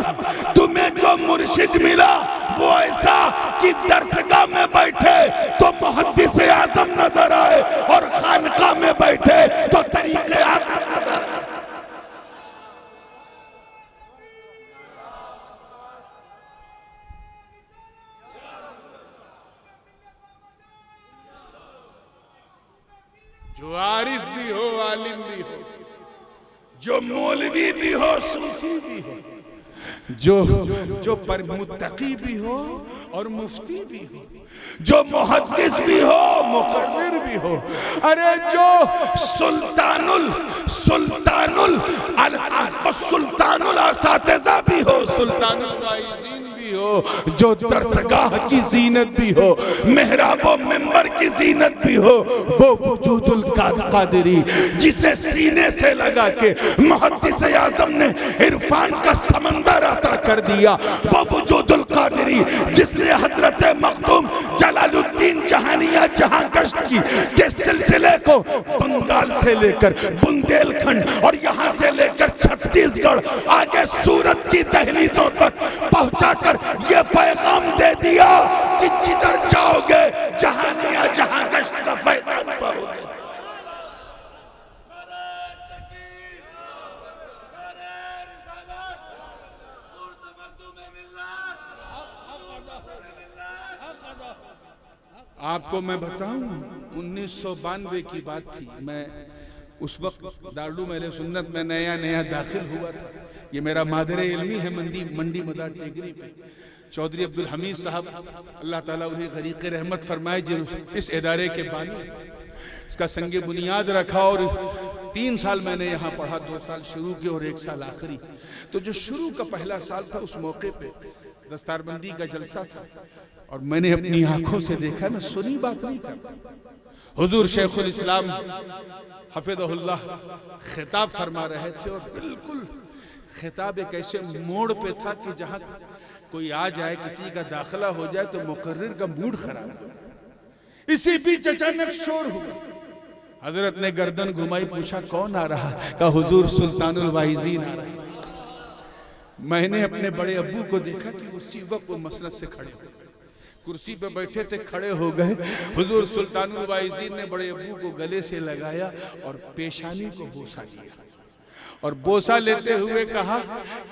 तुम्हें जो मुर्शिद मिला वो ऐसा कि दरसगाह में बैठे तो मुहद्दिस आजम नजर आए और खानका में बैठे तो तरीके आजम नजर आए। जो आरिफ भी हो आलिम भी हो, जो मौलवी भी हो सूफी भी हो, जो पर मुत्तकी भी हो और मुफ्ती भी हो, जो मुहद्दिस भी हो मुकर्रिर भी हो, अरे जो सुल्तानुल असातिज़ा भी हो, सुल्तानुल वाइज़ीन भी हो, जो दरसगाह की जीनत भी हो, मेहराब व मिंबर की जीनत भी हो, वो वजूदुल कादरी जिसे सीने से लगा के मुहद्दिस आज़म ने इरफान का समंदर अता कर दिया, वो वजूदुल कादरी जिसने हजरत मखदूम जलालुद्दीन जहानिया जहां गश्त की के सिलसिले को बंगाल से लेकर बुंदेलखंड और यहाँ से लेकर छत्तीसगढ़ आगे सूरत की दहलीजों तक पहुंचाकर ये पैगाम दे दिया कि जिधर जाओगे जहानिया जहां गश्त का फैजान पाओगे। आपको मैं बताऊं 1992 की बात थी। मैं उस वक्त दारुल अहले सुन्नत में नया दाखिल हुआ था। ये मेरा मादरे इल्मी है मंडी मदार टेकरी पे। चौधरी अब्दुल हमीद साहब अल्लाह ताला उन्हें गरीक़ रहमत फरमाए जो इस इदारे के बानी, इसका संगे बुनियाद रखा। और 3 साल मैंने यहाँ पढ़ा, 2 साल शुरू के और 1 साल आखिरी। तो जो शुरू का पहला साल था उस मौके पे दस्तारबंदी का जलसा था और मैंने अपनी आंखों से देखा, मैं सुनी बात नहीं कर, हुजूर शेखुल इस्लाम हफिज़हुल्लाह खिताब फरमा रहे थे और बिल्कुल खिताब एक ऐसे मोड़ पे था कि जहां कोई आ जाए, किसी का दाखिला हो जाए तो मुकर्रिर का मूड खराब। इसी बीच अचानक शोर हुआ, हजरत ने गर्दन घुमाई, पूछा कौन आ रहा? कहा हुजूर सुल्तानुल वाइज़ीन आ रहा। मैंने अपने बड़े अब्बू को देखा कि उसी वक्त वो मसनद से खड़े हो, कुर्सी पे बैठे थे, खड़े हो गए। हुजूर सुल्तानुल वाइज़ीन ने बड़े अब्बू को गले से लगाया और पेशानी को बोसा दिया और बोसा लेते हुए कहा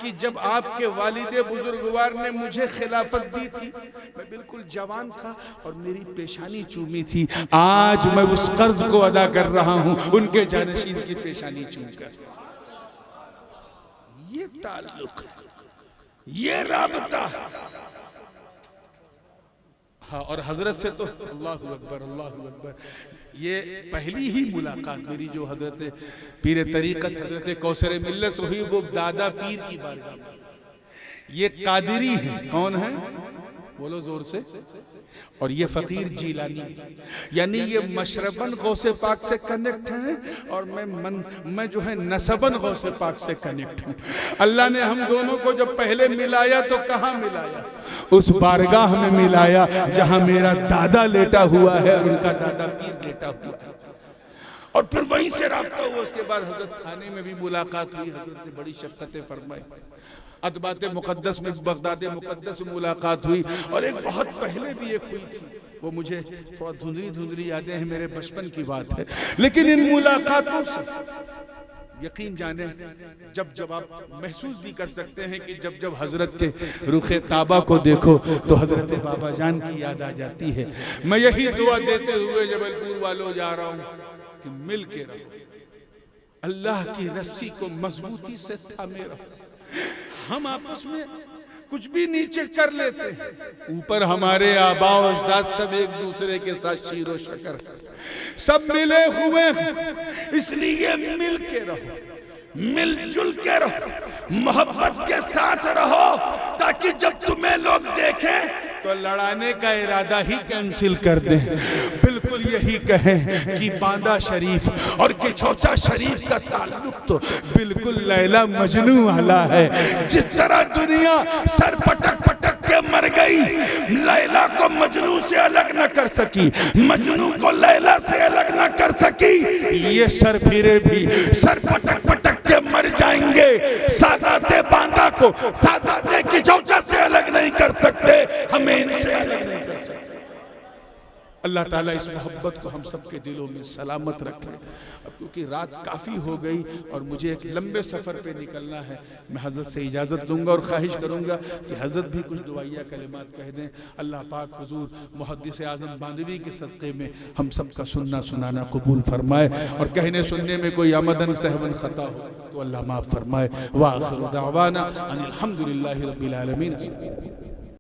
कि जब आपके वालिदे बुजुर्गवार ने मुझे खिलाफत दी थी, मैं बिल्कुल जवान था और मेरी पेशानी चूमी थी। आज मैं उस कर्ज को अदा कर रहा हूं उनके जानशीन की पेशानी चूमकर। ये ताल्लुक, ये राबता। हाँ, और हजरत से तो अल्लाहु अकबर अल्लाहु अकबर, ये पहली ही मुलाकात मेरी जो हजरत पीर तरीकत हजरत कौसर मिल्लत से हुई, वो दादा पीर की बारगाह में। ये कादिरी है, कौन है बोलो जोर से, और ये फकीर जीलानी है, यानी ये मशरबन गौसे पाक से कनेक्ट है और मैं जो है नसबन गौसे पाक से कनेक्ट हूँ। अल्लाह ने हम दोनों को जब पहले मिलाया तो कहाँ मिलाया? उस बारगाह में मिलाया जहाँ मेरा दादा लेटा हुआ है और उनका दादा पीर लेटा हुआ है, और फिर वहीं से राब्ता हुआ। उसके बाद हजरत थाने में भी मुलाकात हुई, हजरत ने बड़ी शफ़क़तें फरमाई। अतबात मुक़द्दस में बगदाद मुक़द्दस में मुलाकात हुई, और एक बहुत पहले भी एक हुई थी, वो मुझे थोड़ा धुंधली धुंधली यादें हैं, मेरे बचपन की बात है। लेकिन इन मुलाकातों से यकीन जाने जब जब आप महसूस भी कर सकते हैं कि जब जब हजरत के रुखे ताबा को देखो तो हजरत बाबा जान की याद आ जाती है। मैं यही दुआ देते हुए जबलपुर वालों जा रहा हूँ कि मिल के रहो, अल्लाह की रस्सी को मजबूती से थामे रहो। हम आपस में कुछ भी नीचे कर लेते हैं, ऊपर हमारे आबा और अजदाद सब एक दूसरे के साथ शीरो शकर सब मिले हुए हैं, इसलिए मिल के रहो, मिलजुल के रहो, मोहब्बत के साथ रहो, ताकि जब तुम्हें लोग देखें तो लड़ाने का इरादा ही कैंसिल कर दें। बिल्कुल यही कहें कि बांदा शरीफ और किछोचा शरीफ का ताल्लुक तो बिल्कुल लैला मजनू वाला है। जिस तरह दुनिया सर पटक पटक के मर गई, लैला को मजनू से अलग न कर सकी, मजनू को लैला से अलग न कर सकी, ये सर फिरे भी सर पटक पटक के मर जाएंगे। सादाते बांदा को सादाते किछोचा से अलग नहीं कर सकते, हमें इनसे अलग नहीं कर सकते। अल्लाह ताला इस मोहब्बत को हम सबके दिलों में सलामत रखे। अब क्योंकि रात काफ़ी हो गई और मुझे एक लंबे सफ़र पे निकलना है, मैं हज़रत से इजाज़त लूँगा और ख्वाहिश करूँगा कि हज़रत भी कुछ दुआइया कलिमात कह दें। अल्लाह पाक हुज़ूर मुहद्दिस आज़म बांदवी के सदक़े में हम सब का सुनना सुनाना कबूल फरमाए, और कहने सुनने में कोई आमदन सहवन ख़ता हो तो अल्लाह माफ़ फरमाए। व आखिरु दावाना अनिल हम्दुलिल्लाहि रब्बिल आलमीन।